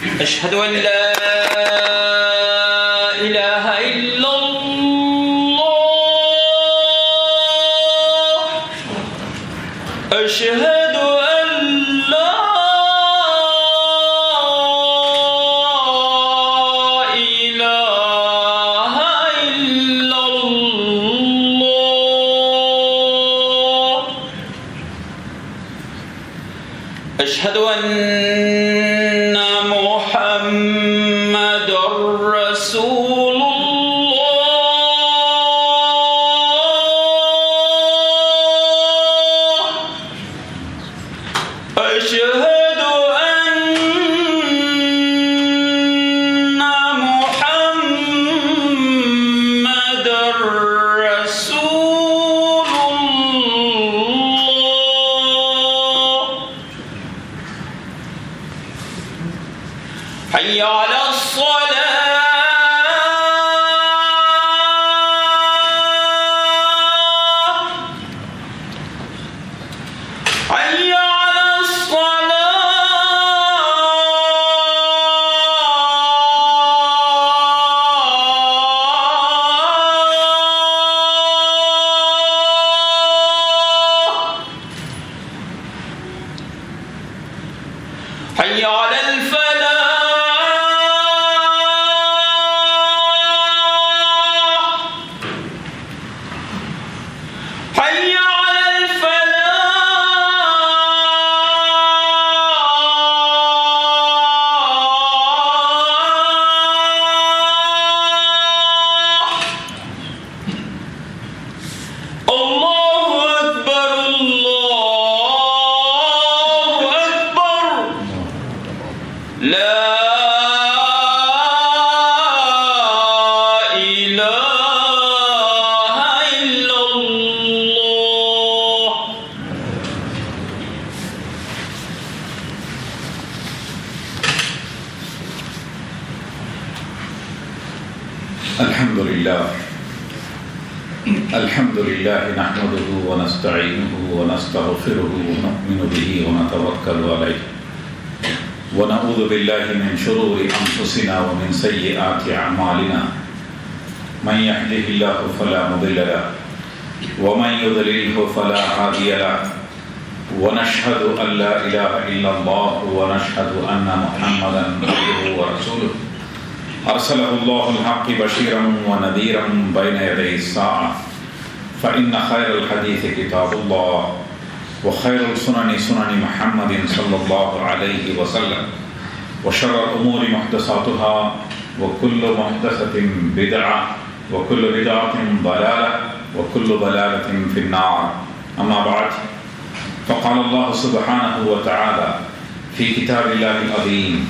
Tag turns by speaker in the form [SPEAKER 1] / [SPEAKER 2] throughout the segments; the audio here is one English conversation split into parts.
[SPEAKER 1] أشهد أن لا إله إلا الله أشهد أن لا إله إلا الله أشهد أن محمد رسول الله أشهد أن محمد رسول الله حي على الصلاة حي على الصلاة حي على الفلاح حي على الفلاح الله أكبر الله أكبر لا إله إلا الله
[SPEAKER 2] الحمد لله نحمده ونستعينه ونستغفره ونؤمن به ونتوكل عليه ونعوذ بالله من شرور أنفسنا ومن سيئات أعمالنا من يهده الله فلا مضل له ومن يضلله فلا هادي له ونشهد أن لا إله إلا الله ونشهد أن محمدا عبده ورسوله أرسله الله الحق بشيرا ونذيرا بين يدي الساعة فإن خير الحديث كتاب الله وخير السنن سنن محمد صلى الله عليه وسلم وشر الأمور محدثاتها وكل محدثة بدعة وكل بدعة ضلالة وكل ضلالة في النار أما بعد فقال الله سبحانه وتعالى في كتاب الله العظيم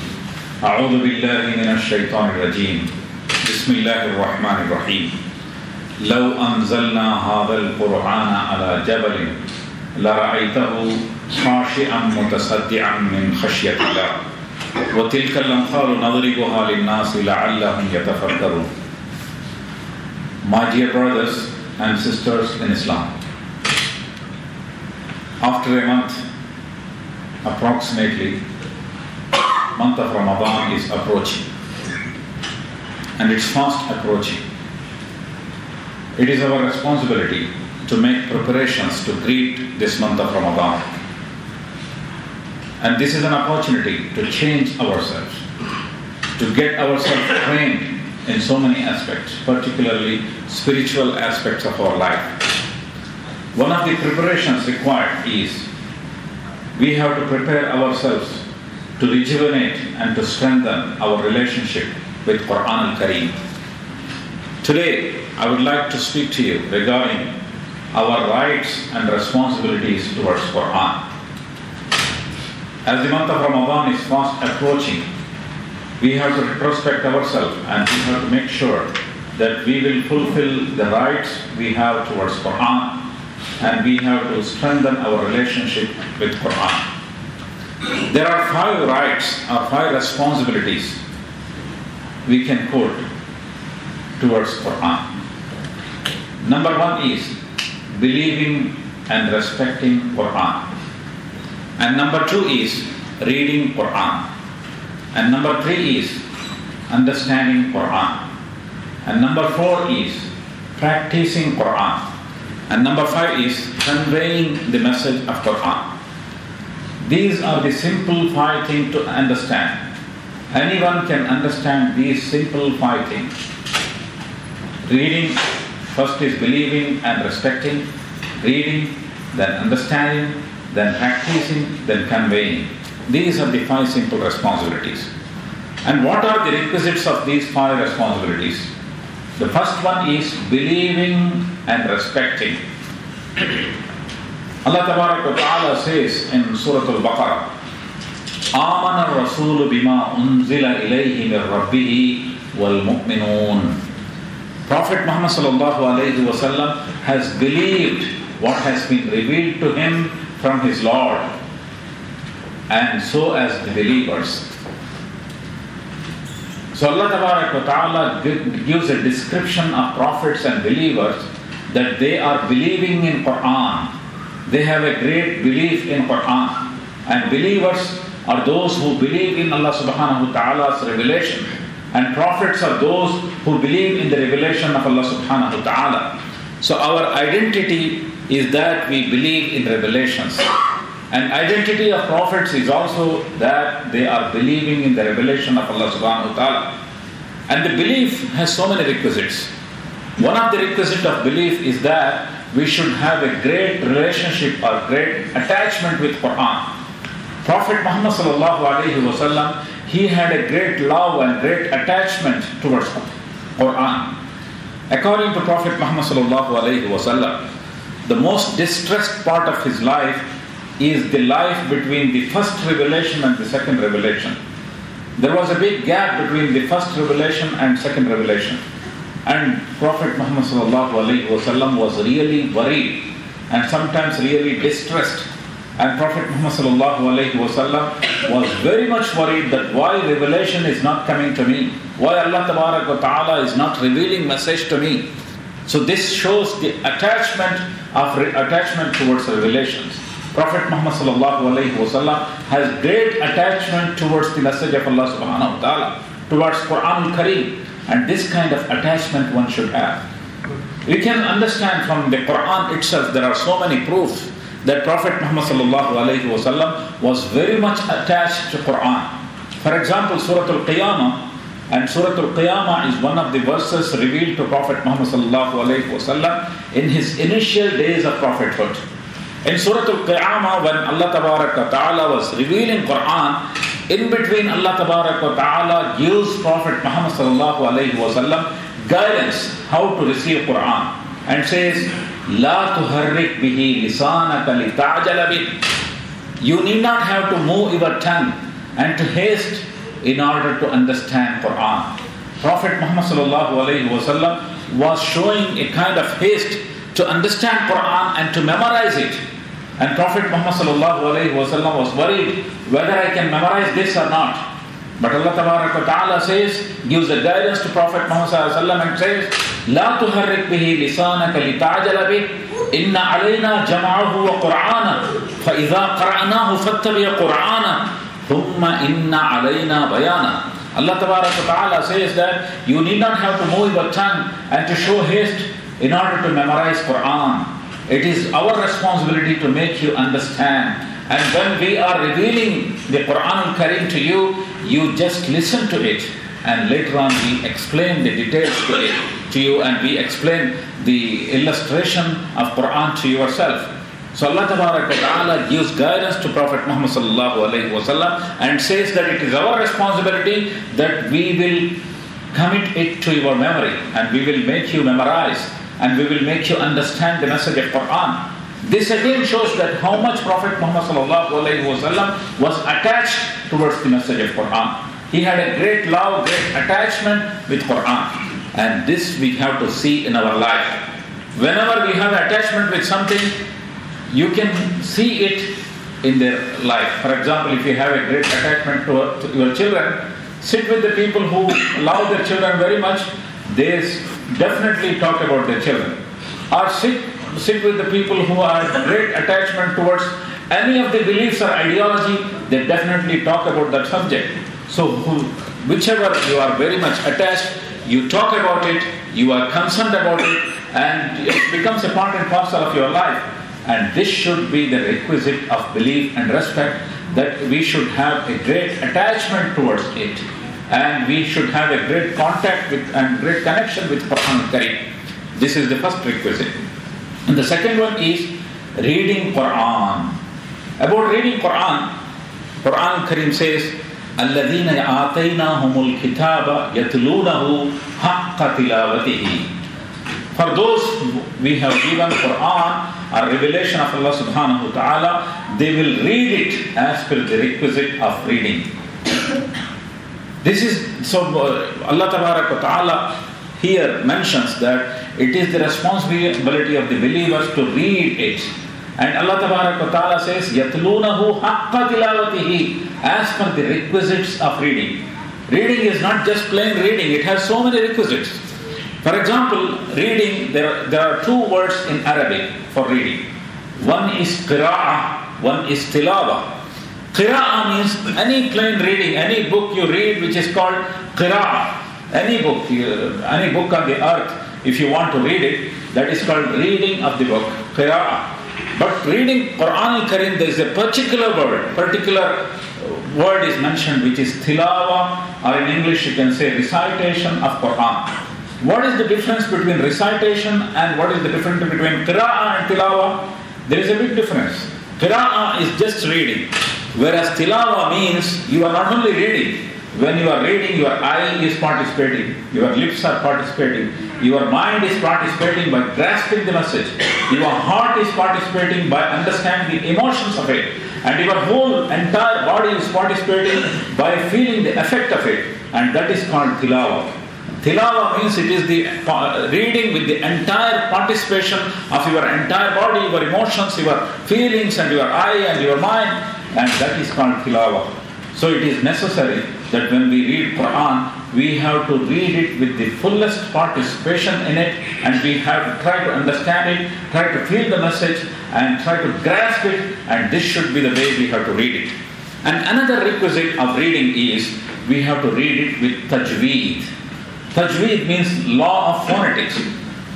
[SPEAKER 2] أعوذ بالله من الشيطان الرجيم بسم الله الرحمن الرحيم لو أنزلنا هذا القرآن على جبل لرأيته خاشعا متصدعا من خشية الله وتلك الأمثال نضربها للناس لعلهم يتفكرون. My dear brothers and sisters in Islam, after a month, approximately, month of Ramadan is approaching and it's fast approaching. It is our responsibility to make preparations to greet this month of Ramadan. And this is an opportunity to change ourselves, to get ourselves trained in so many aspects, particularly spiritual aspects of our life. One of the preparations required is we have to prepare ourselves to rejuvenate and to strengthen our relationship with Quran al-Kareem. Today, I would like to speak to you regarding our rights and responsibilities towards Quran. As the month of Ramadan is fast approaching, we have to retrospect ourselves and we have to make sure that we will fulfill the rights we have towards Quran and we have to strengthen our relationship with Quran. There are 5 rights or 5 responsibilities we can quote towards Quran. Number 1 is believing and respecting Quran. And number 2 is reading Quran. And number 3 is understanding Quran. And number 4 is practicing Quran. And number 5 is conveying the message of Quran. These are the simple 5 things to understand. Anyone can understand these simple 5 things. Reading, first is believing and respecting. Reading, then understanding, then practicing, then conveying. These are the 5 simple responsibilities. And what are the requisites of these 5 responsibilities? The first one is believing and respecting. Allah Tabaraka wa Ta'ala says in Surah Al-Baqarah, آمَنَ الرَّسُولُ بِمَا أُنزِلَ إِلَيْهِ مِنْ رَبِّهِ وَالْمُؤْمِنُونَ. Prophet Muhammad sallallahu alayhi wa sallam has believed what has been revealed to him from his Lord, and so as the believers. So Allah Tabaraka wa Ta'ala gives a description of prophets and believers that they are believing in Quran. They have a great belief in Quran. And believers are those who believe in Allah subhanahu wa ta'ala's revelation. And prophets are those who believe in the revelation of Allah subhanahu wa ta'ala. So our identity is that we believe in revelations. And identity of prophets is also that they are believing in the revelation of Allah subhanahu wa ta'ala. And the belief has so many requisites. One of the requisites of belief is that we should have a great relationship or great attachment with Quran. Prophet Muhammad sallallahu alayhi wa sallam, he had a great love and great attachment towards Quran. According to Prophet Muhammad sallallahu alayhi wa sallam, the most distressed part of his life is the life between the first revelation and the second revelation. There was a big gap between the first revelation and second revelation. And Prophet Muhammad sallallahu alayhi wa sallam was really worried and sometimes really distressed. And Prophet Muhammad sallallahu alayhi wa sallam was very much worried that why revelation is not coming to me, why Allah Tabarak wa Ta'ala is not revealing message to me. So this shows the attachment towards revelations. Prophet Muhammad sallallahu alayhi wa sallam has great attachment towards the message of Allah subhanahu wa ta'ala, towards Quran al-Kareem. And this kind of attachment one should have. We can understand from the Quran itself, there are so many proofs that Prophet Muhammad sallallahu alayhi wa sallam was very much attached to Quran. For example, Surah Al-Qiyamah, and Surah Al-Qiyamah is one of the verses revealed to Prophet Muhammad sallallahu alayhi wa sallam in his initial days of prophethood. In Surah Al-Qiyamah, when Allah Tabarak wa Ta'ala was revealing Quran, in between Allah Tabarak wa Ta'ala gives Prophet Muhammad sallallahu alayhi wa sallam guidance how to receive Quran and says, La tuharrik bihi lisanaka li ta'jala bih. You need not have to move your tongue and to haste in order to understand Quran. Prophet Muhammad sallallahu alayhi wa sallam was showing a kind of haste to understand Quran and to memorize it. And Prophet Muhammad sallallahu alayhi wa sallam was worried whether I can memorize this or not. But Allah Tabarak wa Ta'ala says, gives a guidance to Prophet Muhammad sallallahu alayhi wa sallam and says, La tuharrik bihi lisanaka li ta'jala bih, inna alayna jama'ahu wa qur'ana, fa idha qara'nahu fattabi' qur'ana, thumma inna alayna bayana. Allah Tabarak wa Ta'ala says that you need not have to move your tongue and to show haste in order to memorize Quran. It is our responsibility to make you understand. And when we are revealing the Quran al-Kareem to you, you just listen to it. And later on we explain the details to you and we explain the illustration of Quran to yourself. So Allah Tabarak wa Ta'ala gives guidance to Prophet Muhammad sallallahu alayhi wa sallam and says that it is our responsibility that we will commit it to your memory and we will make you memorize and we will make you understand the message of Quran. This again shows that how much Prophet Muhammad sallallahu alayhi wa sallam was attached towards the message of Quran. He had a great love, great attachment with Quran. And this we have to see in our life. Whenever we have attachment with something, you can see it in their life. For example, if you have a great attachment to your children, sit with the people who love their children very much, they definitely talk about their children. Or sit with the people who have great attachment towards any of the beliefs or ideology, they definitely talk about that subject. So whichever you are very much attached, you talk about it, you are concerned about it, and it becomes a part and parcel of your life. And this should be the requisite of belief and respect, that we should have a great attachment towards it. And we should have a great contact with and great connection with Quran Kareem. This is the first requisite. And the second one is reading Quran. About reading Quran, Quran Kareem says, الَّذِينَ آتَيْنَاهُمُ الْكِتَابَ يَتْلُونَهُ حَقَّ تِلَاوَتِهِ. For those we have given Quran, a revelation of Allah subhanahu wa ta'ala, they will read it as per the requisite of reading. This is, so Allah tabarak wa ta'ala here mentions that it is the responsibility of the believers to read it. And Allah tabarak wa ta'ala says, يَتْلُونَهُ حَقَّ تِلَاوَتِهِ, as per the requisites of reading. Reading is not just plain reading, it has so many requisites. For example, reading, there are two words in Arabic for reading. One is qira'ah, one is tilawa. Qira'ah means any plain reading, any book you read which is called qira'ah. Any book on the earth, if you want to read it, that is called reading of the book, qira'ah. But reading Quran al-Karim, there is a particular word is mentioned, which is tilawa, or in English you can say recitation of Quran. What is the difference between recitation and what is the difference between qira'ah and tilawa? There is a big difference. Qira'ah is just reading, whereas tilawa means you are not only reading. When you are reading, your eye is participating, your lips are participating, your mind is participating by grasping the message, your heart is participating by understanding the emotions of it, and your whole entire body is participating by feeling the effect of it, and that is called tilawa. Tilawa means it is the reading with the entire participation of your entire body, your emotions, your feelings, and your eye and your mind, and that is called tilawa. So it is necessary that when we read Quran, we have to read it with the fullest participation in it, and we have to try to understand it, try to feel the message, and try to grasp it, and this should be the way we have to read it. And another requisite of reading is we have to read it with tajweed. Tajweed means law of phonetics.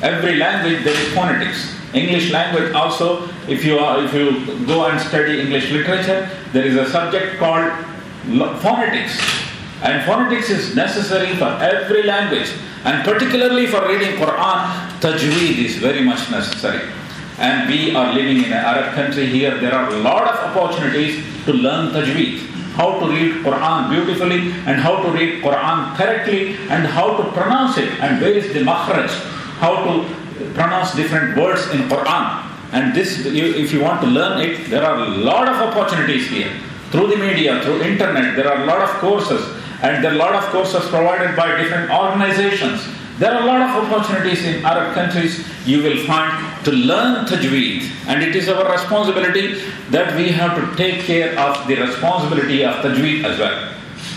[SPEAKER 2] Every language there is phonetics. English language also, if you go and study English literature, there is a subject called phonetics. And phonetics is necessary for every language. And particularly for reading Quran, tajweed is very much necessary. And we are living in an Arab country here. There are a lot of opportunities to learn tajweed. How to read Quran beautifully, and how to read Quran correctly, and how to pronounce it, and where is the makhraj, how to pronounce different words in Quran. And this, if you want to learn it, there are a lot of opportunities here. Through the media, through internet, there are a lot of courses, and there are a lot of courses provided by different organizations. There are a lot of opportunities in Arab countries you will find to learn tajweed, and it is our responsibility that we have to take care of the responsibility of tajweed as well.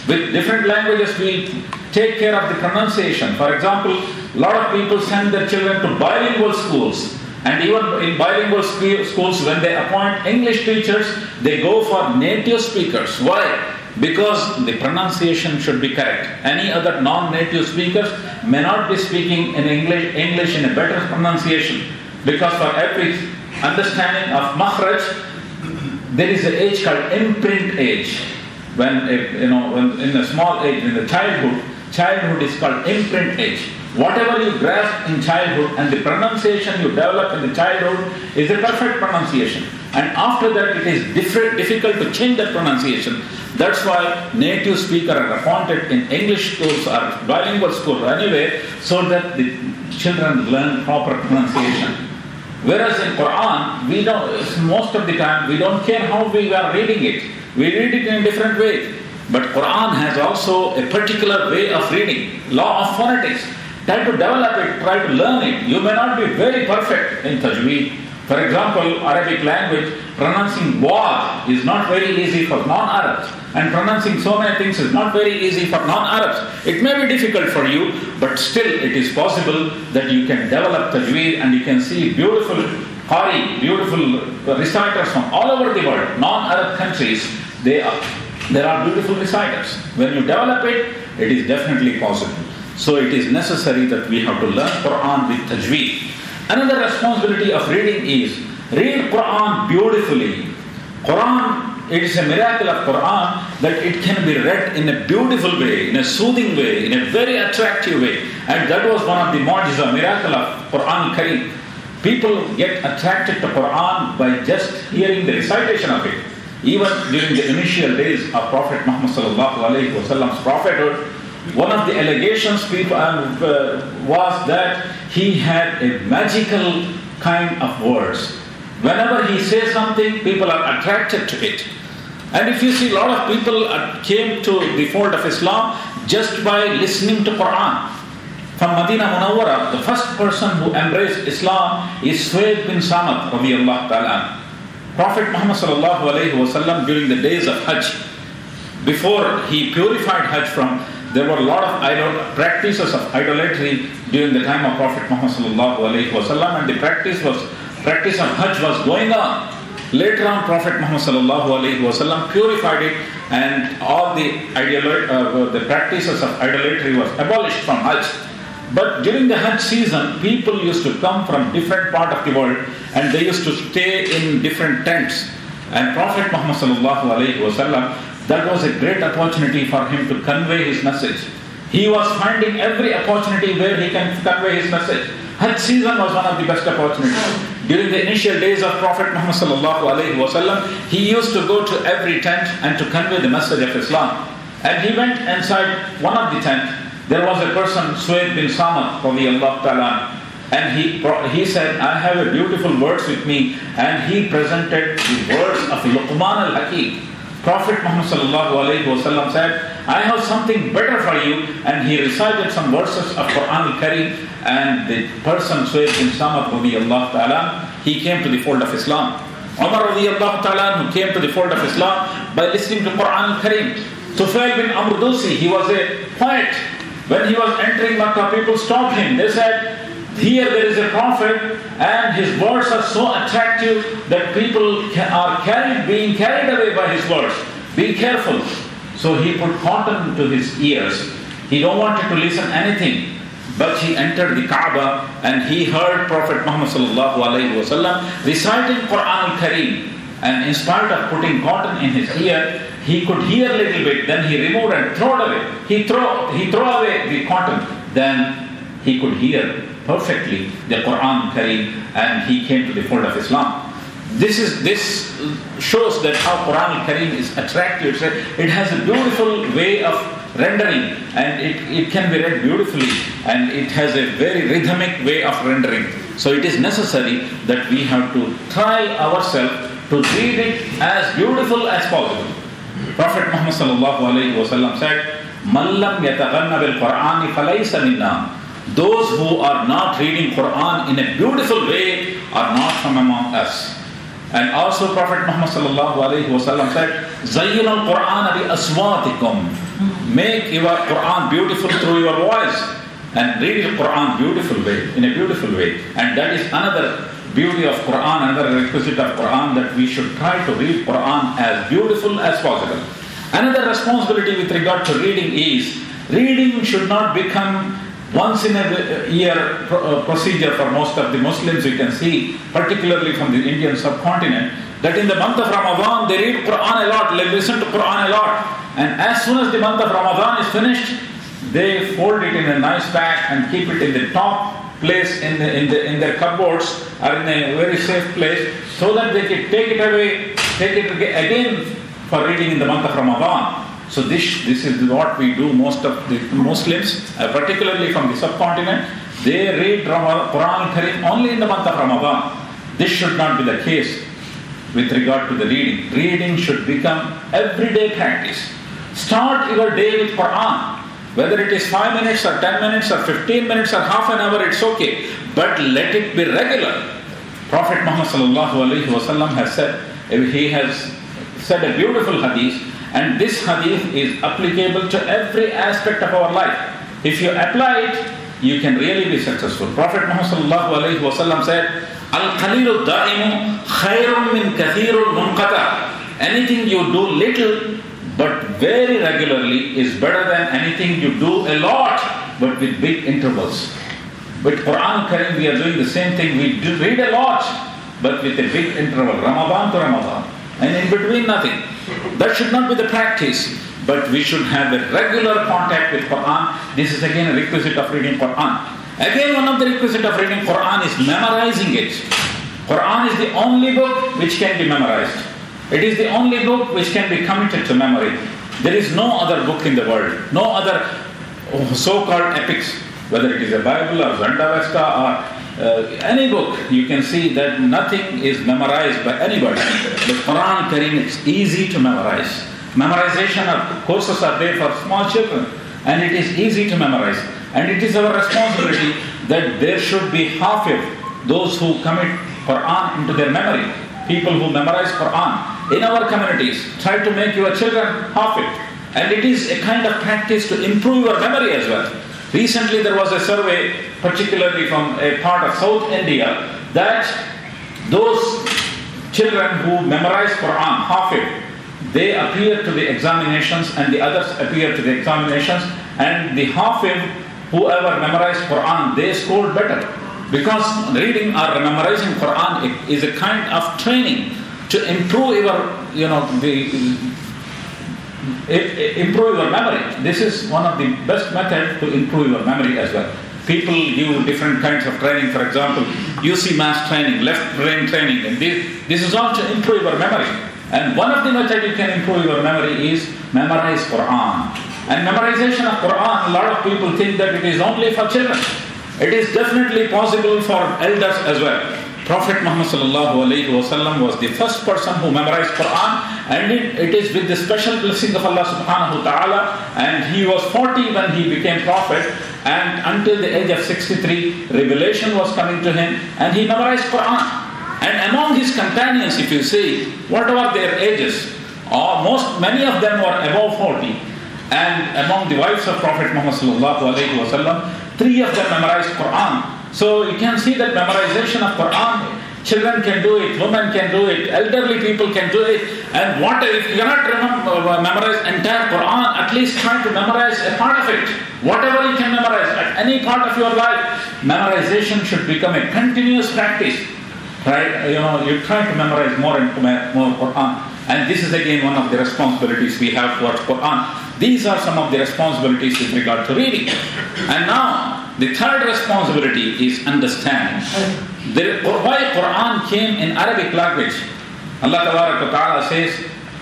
[SPEAKER 2] With different languages, we take care of the pronunciation. For example, a lot of people send their children to bilingual schools, and even in bilingual schools, when they appoint English teachers, they go for native speakers. Why? Because the pronunciation should be correct. Any other non-native speakers may not be speaking in English in a better pronunciation, because for every understanding of makhraj, there is an age called imprint age. When in a small age, in the childhood is called imprint age. Whatever you grasp in childhood and the pronunciation you develop in the childhood is a perfect pronunciation. And after that, it is difficult to change that pronunciation. That's why native speakers are appointed in English schools or bilingual schools anyway, so that the children learn proper pronunciation. Whereas in Quran, most of the time, we don't care how we are reading it. We read it in a different way. But Quran has also a particular way of reading, law of phonetics. Try to develop it, try to learn it. You may not be very perfect in tajweed. For example, Arabic language, pronouncing wad is not very easy for non-Arabs. And pronouncing so many things is not very easy for non-Arabs. It may be difficult for you, but still it is possible that you can develop tajweed, and you can see beautiful qari, beautiful reciters from all over the world, non-Arab countries. They There are beautiful reciters. When you develop it, it is definitely possible. So it is necessary that we have to learn Quran with tajweed. Another responsibility of reading is read Quran beautifully. Quran, it is a miracle of Quran that it can be read in a beautiful way, in a soothing way, in a very attractive way. And that was one of the mu'jiza, miracle of Quran Kareem. People get attracted to Quran by just hearing the recitation of it. Even during the initial days of Prophet Muhammad sallallahu alaihi wasallam's prophethood, one of the allegations was that he had a magical kind of words. Whenever he says something, people are attracted to it. And if you see, a lot of people came to the fold of Islam just by listening to Quran. From Medina Munawwara, the first person who embraced Islam is Suhaib bin Samad radiyallahu ta'ala. Prophet Muhammad sallallahu alayhi wasallam during the days of Hajj, before he purified Hajj from, there were a lot of practices of idolatry during the time of Prophet Muhammad sallallahu alayhi wasallam, and the practice of Hajj was going on. Later on, Prophet Muhammad sallallahu alayhi wasallam purified it, and all the practices of idolatry was abolished from Hajj. But during the Hajj season, people used to come from different part of the world, and they used to stay in different tents. And Prophet Muhammad sallallahu alayhi wasallam, that was a great opportunity for him to convey his message. He was finding every opportunity where he can convey his message. Hajj season was one of the best opportunities. During the initial days of Prophet Muhammad sallallahu alayhi wasallam, he used to go to every tent and to convey the message of Islam. And he went inside one of the tents. There was a person, Suhaib bin Samad radiyallahu ta'ala, and he said, I have a beautiful words with me, and he presented the words of Luqman al-Hakim. Prophet Muhammad sallallahu alayhi wasallam said, I have something better for you, and he recited some verses of Quran al-Kareem, and the person, Suhaib bin Samad radiyallahu ta'ala, he came to the fold of Islam. Umar radiyallahu ta'ala, who came to the fold of Islam by listening to Quran al-Kareem. Tufail bin Amr Dusi, he was a poet. When he was entering Makkah, people stopped him. They said, here there is a prophet, and his words are so attractive that people are being carried away by his words. Be careful. So he put cotton to his ears. He don't want to listen anything. But he entered the Kaaba, and he heard Prophet Muhammad sallallahu alayhi wasallam reciting Quran al-Kareem. And in spite of putting cotton in his ear, he could hear a little bit. Then he removed and threw it away. He threw away the cotton. Then he could hear perfectly the Quran Kareem, and he came to the fold of Islam. This shows that how Quran Kareem is attractive. It has a beautiful way of rendering, and it can be read beautifully, and it has a very rhythmic way of rendering. So it is necessary that we have to try ourselves to read it as beautiful as possible. Prophet Muhammad sallallahu alayhi wasallam said, "Man lam yataghanna bil Qur'ani falaysa minna." Those who are not reading Quran in a beautiful way are not from among us. And also Prophet Muhammad sallallahu alayhi wasallam said, "Zayyinu al-Qur'ana bi aswatikum." Make your Quran beautiful through your voice, and read the Quran in a beautiful way. And that is another beauty of Quran, another requisite of Quran, that we should try to read Quran as beautiful as possible. Another responsibility with regard to reading is, reading should not become once in a year procedure for most of the Muslims. You can see, particularly from the Indian subcontinent, that in the month of Ramadan they read Quran a lot, they listen to Quran a lot, and as soon as the month of Ramadan is finished, they fold it in a nice pack and keep it in the top place in their cupboards, or in a very safe place, so that they can take it again for reading in the month of Ramadan. So this is what we do. Most of the Muslims, particularly from the subcontinent, they read Quran Kareem only in the month of Ramadan. This should not be the case with regard to the reading. Reading should become everyday practice. Start your day with Quran. Whether it is 5 minutes or 10 minutes or 15 minutes or half an hour, it's okay. But let it be regular. Prophet Muhammad sallallahu alayhi wasallam has said a beautiful hadith, and this hadith is applicable to every aspect of our life. If you apply it, you can really be successful. Prophet Muhammad sallallahu alayhi wasallam said, "Al-qalilu da'imu khayrun min kathirul munqata." Anything you do little but very regularly is better than anything you do a lot, but with big intervals. With Quran Karim, we are doing the same thing. We do read a lot, but with a big interval, Ramadan to Ramadan. And in between, nothing. That should not be the practice. But we should have a regular contact with Quran. This is again a requisite of reading Quran. Again, one of the requisites of reading Quran is memorizing it. Quran is the only book which can be memorized. It is the only book which can be committed to memory. There is no other book in the world, no other so-called epics, whether it is a Bible or Zendavesta or any book, you can see that nothing is memorized by anybody. The Quran Karim is easy to memorize. Memorization of courses are there for small children, and it is easy to memorize. And it is our responsibility that there should be hafiz, those who commit Quran into their memory, people who memorize Quran. In our communities, try to make your children hafiz. And it is a kind of practice to improve your memory as well. Recently there was a survey, particularly from a part of South India, that those children who memorize Quran, hafiz, they appear to the examinations and the others appear to the examinations, and the hafiz, whoever memorized Quran, they scored better. Because reading or memorizing Quran is a kind of training to improve improve your memory. This is one of the best methods to improve your memory as well. People give different kinds of training. For example, UC mass training, left brain training, and this is all to improve your memory. And one of the methods you can improve your memory is memorize Quran. And memorization of Quran, a lot of people think that it is only for children. It is definitely possible for elders as well. Prophet Muhammad sallallahu alaihi wasallam was the first person who memorized Quran, and it is with the special blessing of Allah subhanahu wa ta'ala. And he was 40 when he became prophet, and until the age of 63, revelation was coming to him, and he memorized Quran. And among his companions, if you see, whatever their ages, many of them were above 40. And among the wives of Prophet Muhammad sallallahu alaihi wasallam, 3 of them memorized Quran. So you can see that memorization of Quran, children can do it, women can do it, elderly people can do it. And if you cannot memorize entire Quran, at least try to memorize a part of it. Whatever you can memorize at any part of your life, memorization should become a continuous practice. Right? You try to memorize more and more Quran. And this is again one of the responsibilities we have towards Quran. These are some of the responsibilities with regard to reading. And now, the third responsibility is understanding. Why Quran came in Arabic language? Allah Ta'ala says,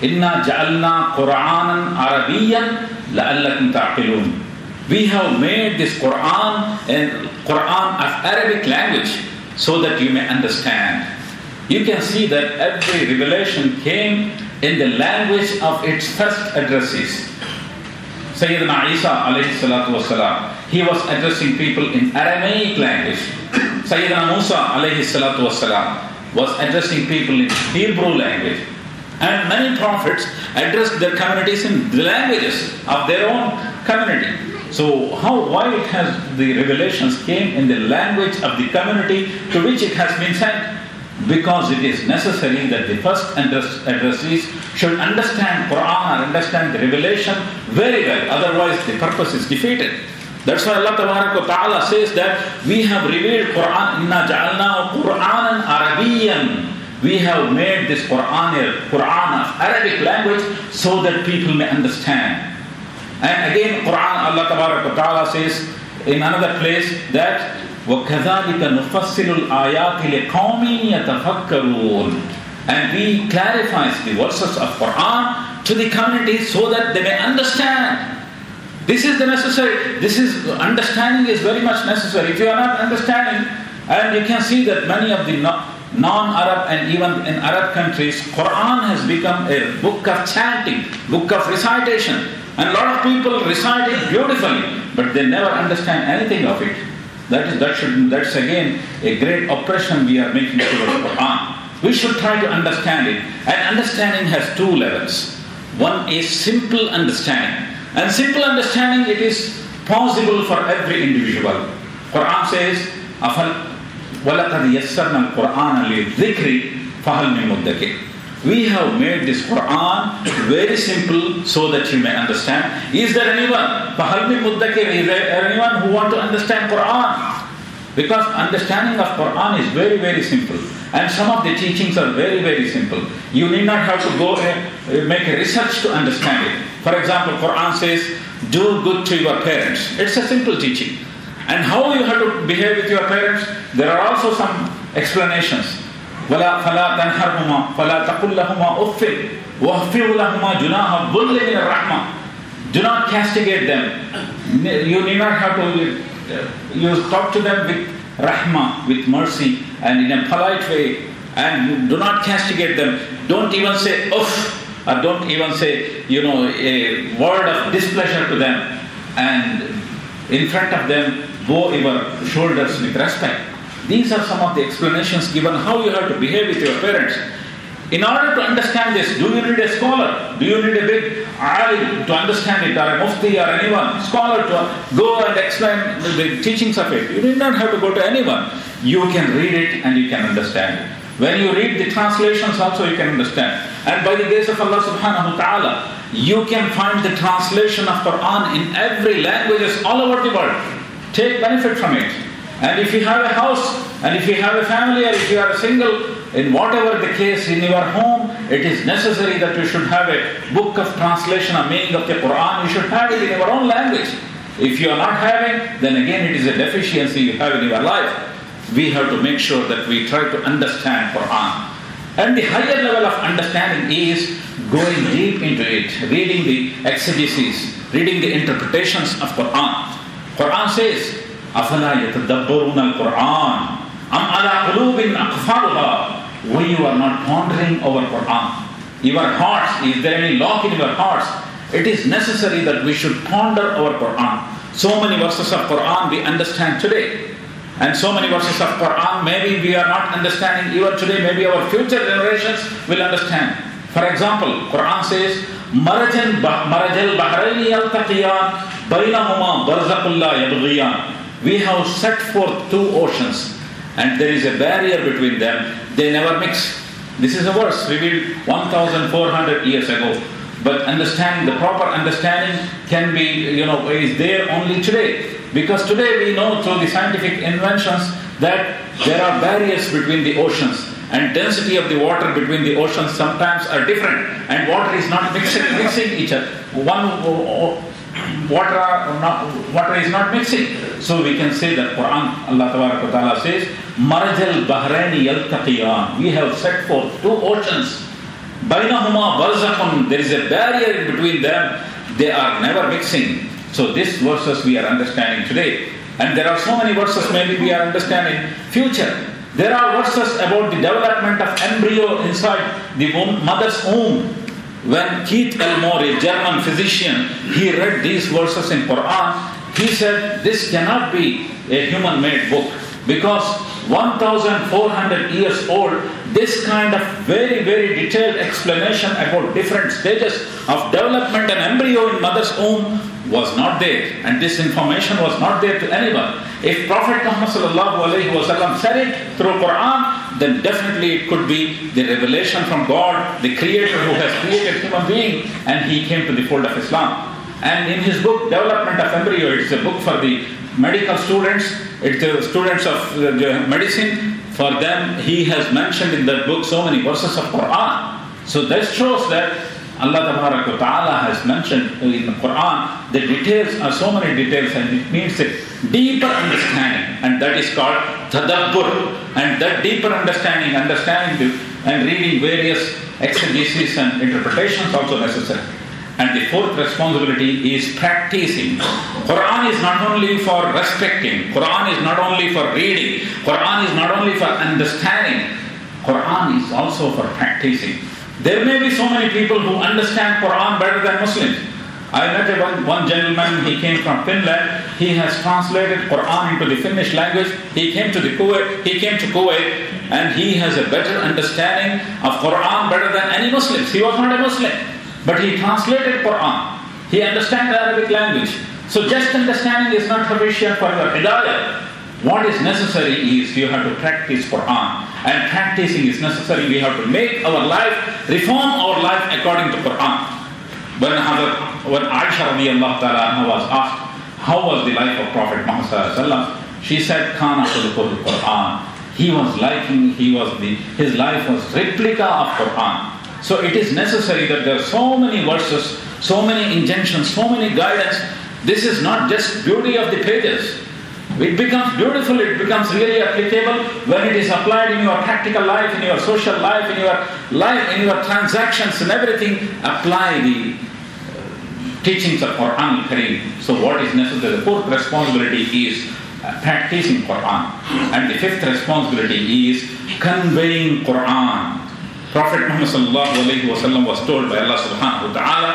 [SPEAKER 2] "Inna ja'alna Qur'anan Arabiyyan la'allakum ta'qilun." We have made this Quran of Arabic language so that you may understand. You can see that every revelation came in the language of its first addressees. Sayyidina Isa alayhi salatu wasalam, he was addressing people in Aramaic language. Sayyidina Musa alayhi salatu wasalam was addressing people in Hebrew language. And many prophets addressed their communities in the languages of their own community. So why the revelations came in the language of the community to which it has been sent? Because it is necessary that the first addressees should understand Quran or understand the revelation very well. Otherwise, the purpose is defeated. That's why Allah Ta'ala says that we have revealed Quran, Inna ja'alna Qur'anan Arabiyyan. We have made this Quran of Arabic language so that people may understand. And again, Quran, Allah Ta'ala says in another place that وَكَذَلِكَ نُفَصِّلُ الْآيَاتِ لِقَوْمٍ يَتَفَكَّرُونَ. And we clarify the verses of Quran to the community so that they may understand. This is understanding is very much necessary. If you are not understanding, and you can see that many of the non-Arab and even in Arab countries, Quran has become a book of chanting, book of recitation. And a lot of people recite it beautifully, but they never understand anything of it. That's again a great oppression we are making towards Quran. We should try to understand it. And understanding has 2 levels. One is simple understanding. And simple understanding, it is possible for every individual. Quran says, وَلَقَدْ يَسَّرْنَا الْقُرْآنَ لِلذِّكْرِ فَهَلْ مِن مُدَّكِرٍ. We have made this Quran very simple so that you may understand. Is there anyone? فَهَلْ مِن مُدَّكِرٍ? Is there anyone who want to understand Quran? Because understanding of Quran is very, very simple. And some of the teachings are very, very simple. You need not have to go and make a research to understand it. For example, Quran says, do good to your parents. It's a simple teaching. And how you have to behave with your parents, there are also some explanations. فَلَا تَنْحَرْهُمَا فَلَا تَقُلْ لَهُمَا أُفٍّ وَاخْفِضْ لَهُمَا جُنَاحَ الظُّلِّ مِنَ الرَّحْمَةِ. Do not castigate them. You need not have to, you talk to them with rahmah, with mercy, and in a polite way, and do not castigate them. Don't even say uff, or don't even say, a word of displeasure to them, and in front of them, bow your shoulders with respect. These are some of the explanations given how you have to behave with your parents. In order to understand this, do you need a scholar? Do you need a big alim to understand it, or a mufti, or anyone, scholar to go and explain the teachings of it? You need not have to go to anyone. You can read it and you can understand it. When you read the translations also you can understand. And by the grace of Allah subhanahu wa ta'ala, you can find the translation of Quran in every languages all over the world. Take benefit from it. And if you have a house, and if you have a family, or if you are single, in whatever the case in your home, it is necessary that you should have a book of translation or meaning of the Quran. You should have it in your own language. If you are not having, then again it is a deficiency you have in your life. We have to make sure that we try to understand Quran. And the higher level of understanding is going deep into it, reading the exegesis, reading the interpretations of Quran. Quran says, أَفَلَا يَتَدَبَّرُونَ الْقُرْآنَ أَمْ عَلَىٰ قُلُوبٍ أَقْفَالُهَا. Why you are not pondering over Quran? Your hearts, is there any lock in your hearts? It is necessary that we should ponder our Quran. So many verses of Quran we understand today. And so many verses of Quran maybe we are not understanding even today, maybe our future generations will understand. For example, Quran says, مَرَجَ الْبَحْرَيْنِ يَلْتَقِيَانِ بَيْنَهُمَا بَرْزَقٌ لَا يَبْغِيَانِ. We have set forth two oceans, and there is a barrier between them. They never mix. This is a verse revealed 1,400 years ago. But understanding, the proper understanding can be, is there only today. Because today we know through the scientific inventions that there are barriers between the oceans, and density of the water between the oceans sometimes are different, and water is not mixing each other. Water is not mixing. So we can say that Quran, Allah Ta'ala says, Marajal Bahrayni Yaltaqiyan. We have set forth two oceans. Bainahuma barzakun. There is a barrier in between them. They are never mixing. So these verses we are understanding today. And there are so many verses maybe we are understanding future. There are verses about the development of embryo inside the mother's womb. When Keith Elmore, a German physician, he read these verses in Quran, he said this cannot be a human-made book, because 1,400 years old, this kind of very, very detailed explanation about different stages of development and embryo in mother's womb was not there, and this information was not there to anyone. If Prophet Muhammad said it through Quran, then definitely it could be the revelation from God, the Creator who has created human being, and he came to the fold of Islam. And in his book, Development of Embryo, it's a book for the medical students, it's the students of medicine. For them, he has mentioned in that book so many verses of Quran. So this shows that Allah Ta'ala has mentioned in the Quran, the details are so many details, and it means a deeper understanding, and that is called tadabbur. And that deeper understanding and reading various exegesis and interpretations also necessary. And the fourth responsibility is practicing. Quran is not only for respecting, Quran is not only for reading, Quran is not only for understanding, Quran is also for practicing. There may be so many people who understand Quran better than Muslims. I met one gentleman, he came from Finland, he has translated Quran into the Finnish language, he came to Kuwait, and he has a better understanding of Quran better than any Muslims. He was not a Muslim, but he translated Quran. He understands the Arabic language. So just understanding is not sufficient for your hidayah. What is necessary is you have to practice Quran. And practicing is necessary. We have to make our life reform our life according to Quran. When Aisha radiallahu ta'ala anha was asked, how was the life of Prophet Muhammad sallallahu alaihi wasallam, she said, Kana khuluquhu Quran. His life was replica of Quran. So it is necessary that there are so many verses, so many injunctions, so many guidance. This is not just beauty of the pages. It becomes beautiful, it becomes really applicable when it is applied in your practical life, in your social life, in your transactions and everything. Apply the teachings of Quran al-Kareem. So what is necessary? The fourth responsibility is practicing Quran. And the fifth responsibility is conveying Quran. Prophet Muhammad sallallahu alayhi wa sallam was told by Allah subhanahu wa ta'ala,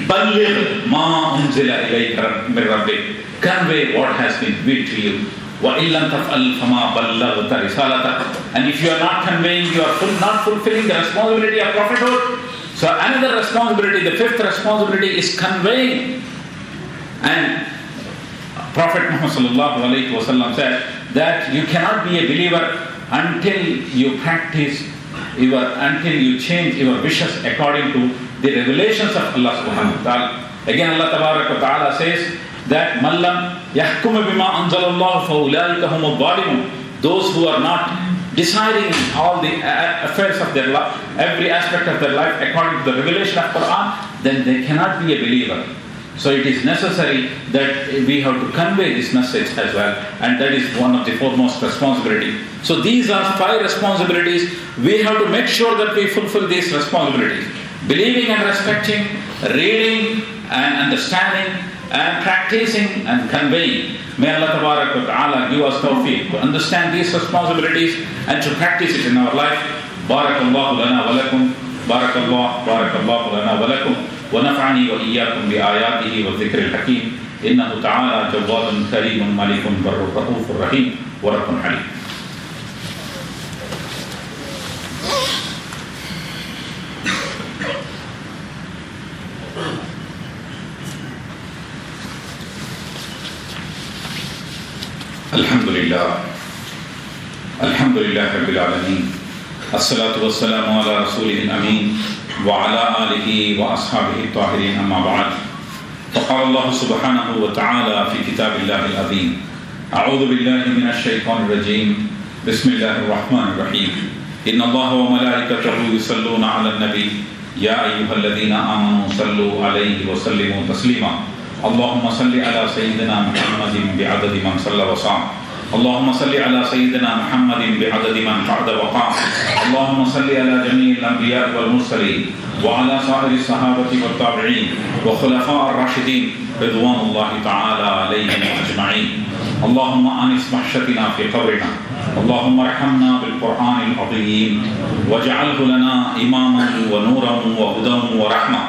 [SPEAKER 2] Balligh ma unzila ilayka min rabbik. Convey what has been revealed to you. وَإِن لَمْ تَفْعَلْ فَمَا بَلَّغْتَ رِسَالَتَهُ. And if you are not conveying, you are not fulfilling the responsibility of prophethood. So another responsibility, the fifth responsibility is conveying. And Prophet Muhammad sallallahu alayhi wa sallam said that you cannot be a believer until you practice until you change your wishes according to the revelations of Allah subhanahu wa ta'ala. Again, Allah tabarak wa ta'ala says that Mallam yahkum bima anzalallahu fa ulaika humul zalimun. Those who are not deciding all the affairs of their life, every aspect of their life according to the revelation of Quran, then they cannot be a believer. So it is necessary that we have to convey this message as well, and that is one of the foremost responsibilities. So these are 5 responsibilities. We have to make sure that we fulfill these responsibilities. Believing and respecting, reading and understanding, and practicing and conveying. May Allah tabarak wa ta'ala give us tawfiq to understand these responsibilities and to practice it in our life. Barakallahu lana wa lakum. Barakallahu lana wa lakum. ونفعني وإياكم بآياته والذكر الحكيم إنه تعالى جواد كريم مليك بر رؤوف رحيم ورب حليم. الحمد لله رب العالمين. الصلاة والسلام على رسوله الأمين وعلى آله وأصحابه الطاهرين أما بعد. فقال الله سبحانه وتعالى في كتاب الله العظيم أعوذ بالله من الشيطان الرجيم بسم الله الرحمن الرحيم إن الله وملائكته يصلون على النبي يا أيها الذين آمنوا صلوا عليه وسلموا تسليما اللهم صل على سيدنا محمد بعدد من صلى وصام اللهم صل على سيدنا محمد بعدد من قعد وقام اللهم صل على جميع الأنبياء والمرسلين وعلى سائر الصحابة والتابعين وخلفاء الراشدين رضوان الله تعالى عليهم أجمعين اللهم أنس وحشتنا في قبرنا اللهم ارحمنا بالقرآن العظيم واجعله لنا إماما ونورا وهدى ورحمة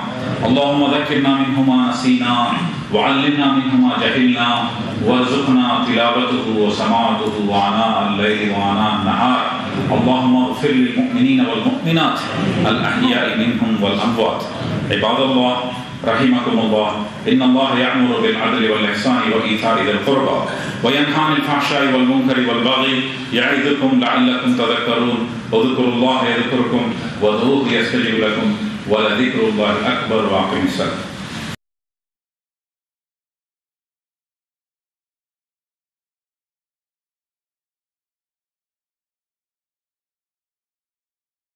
[SPEAKER 2] اللهم ذكرنا منه ما نسينا وعلمنا منه ما جهلنا وارزقنا تلاوته وسماعته آناء الليل وآناء النهار اللهم اغفر للمؤمنين والمؤمنات الأحياء منهم والأموات عباد الله رحمكم الله إن الله يأمر بالعدل والإحسان وإيتاء ذي القربى وينهى عن الفحشاء والمنكر والبغي يعظكم لعلكم تذكرون اذكروا الله يذكركم وادعوه يستجب لكم ولذكر الله أكبر وأقم الصلاة.